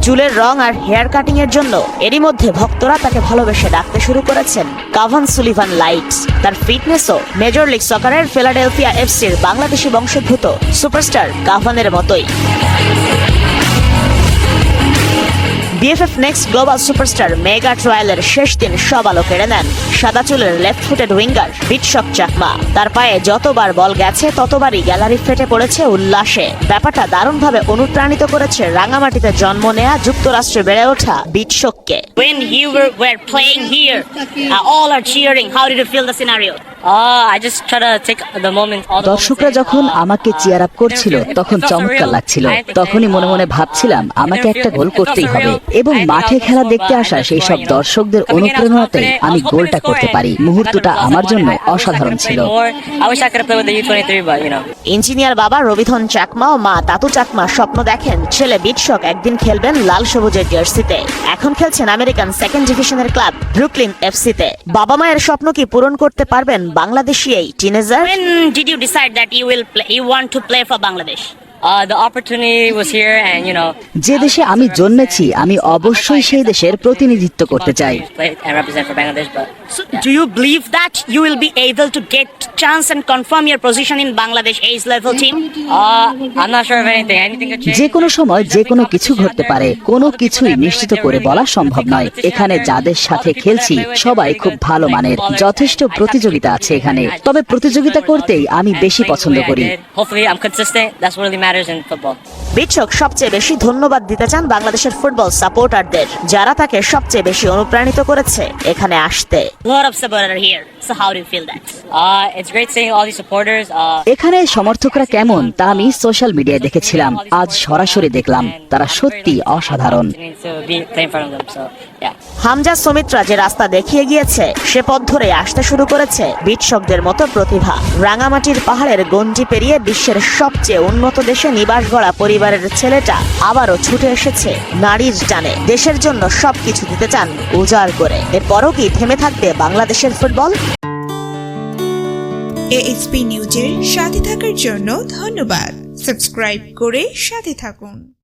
চুলের রং আর hair cutting এর জন্য এরই মধ্যে ভক্তরা তাকে ভালোবেসে ডাকতে শুরু করেছেন কাভান সুলিভান লাইটস। তার ফিটনেসও মেজর লিগ সকারের ফিলাডেলফিয়া এফসির বাংলাদেশি বংশোদ্ভূত সুপারস্টার কাভানের মতোই। BFF next global superstar mega ট্রায়ালের শেষ দিন সব আলো কেড়ে নেন সাদা চুলের left footed winger Bitshok Chakma. তার পায়ে যতবার বল গেছে ততবারই গ্যালারি ফেটে পড়েছে উল্লাসে। ব্যাপারটা দারুণভাবে অনুপ্রাণিত করেছে রাঙামাটিতে জন্ম নেয়া যুক্তরাষ্ট্রে বেড়ে ওঠা বিটশককে। When you were playing here, all are cheering. How did you feel the scenario? I just try to take the moment. দর্শকরা যখন আমাকে চিয়ার আপ করছিল তখন চমৎকার লাগছিল। তখনই মনে মনে ভাবছিলাম আমাকে একটা গোল করতেই হবে এবং মাঠে খেলা দেখতে আসা সেই সব দর্শকদের অনুপ্রেরণাতে আমি গোলটা করতে পারি। মুহূর্তটা আমার জন্য অসাধারণ ছিল। ইঞ্জিনিয়ার বাবা রবিধন চাকমা ও মা তাতু চাকমা স্বপ্ন দেখেন ছেলে বিটশক একদিন খেলবেন লাল সবুজের জার্সিতে। এখন খেলছেন আমেরিকান সেকেন্ড ডিভিশনের ক্লাব ব্রুকলিন এফসিতে। বাবা মায়ের স্বপ্ন কি পূরণ করতে পারবেন বাংলাদেশি এই teenager? When did you decide that you want to play for Bangladesh? The opportunity was here, and যে দেশে আমি জন্মেছি আমি অবশ্যই সেই দেশের প্রতিনিধিত্ব করতে চাই। play and represent for Bangladesh. But do you believe that you will be able to get chance and confirm your position in Bangladesh age level team? I'm not sure of anything. Anything could change. যে কোনো সময় যে কোনো কিছু ঘটতে পারে, কোনো কিছুই নিশ্চিত করে বলা সম্ভব নয়। এখানে যাদের সাথে খেলছি সবাই খুব ভালো মানের, যথেষ্ট প্রতিযোগিতা আছে এখানে। তবে প্রতিযোগিতা করতেই আমি বেশি পছন্দ করি। Hopefully, I'm consistent. That's what really matters in football. বিটশক সবচেয়ে বেশি ধন্যবাদ দিতে চান বাংলাদেশের ফুটবল সাপোর্টারদের, যারা তাকে সবচেয়ে বেশি অনুপ্রাণিত করেছে এখানে আসতে। A lot of supporters are here. So how do you feel that? It's great seeing all these supporters. এখানে সমর্থকরা কেমন তা আমি সোশ্যাল মিডিয়ায় দেখেছিলাম, আজ সরাসরি দেখলাম। তারা সত্যি অসাধারণ। To be playing in front of them. So yeah. Hamza Sumitra যে রাস্তা দেখিয়ে গিয়েছে সে পথ ধরে আসতে শুরু করেছে বিটশকদের মতো প্রতিভা। রাঙামাটির পাহাড়ের গণ্ডি পেরিয়ে বিশ্বের সবচেয়ে উন্নত দেশে নিবাস গড়া পরিবারের ছেলেটা আবারও ছুটে এসেছে নারীর টানে। দেশের জন্য সবকিছু দিতে চান উজাড় করে। এরপরও কি থেমে থাকবে বাংলাদেশের ফুটবল? AHP নিউজের সাথে থাকার জন্য ধন্যবাদ। সাবস্ক্রাইব করে সাথে থাকুন।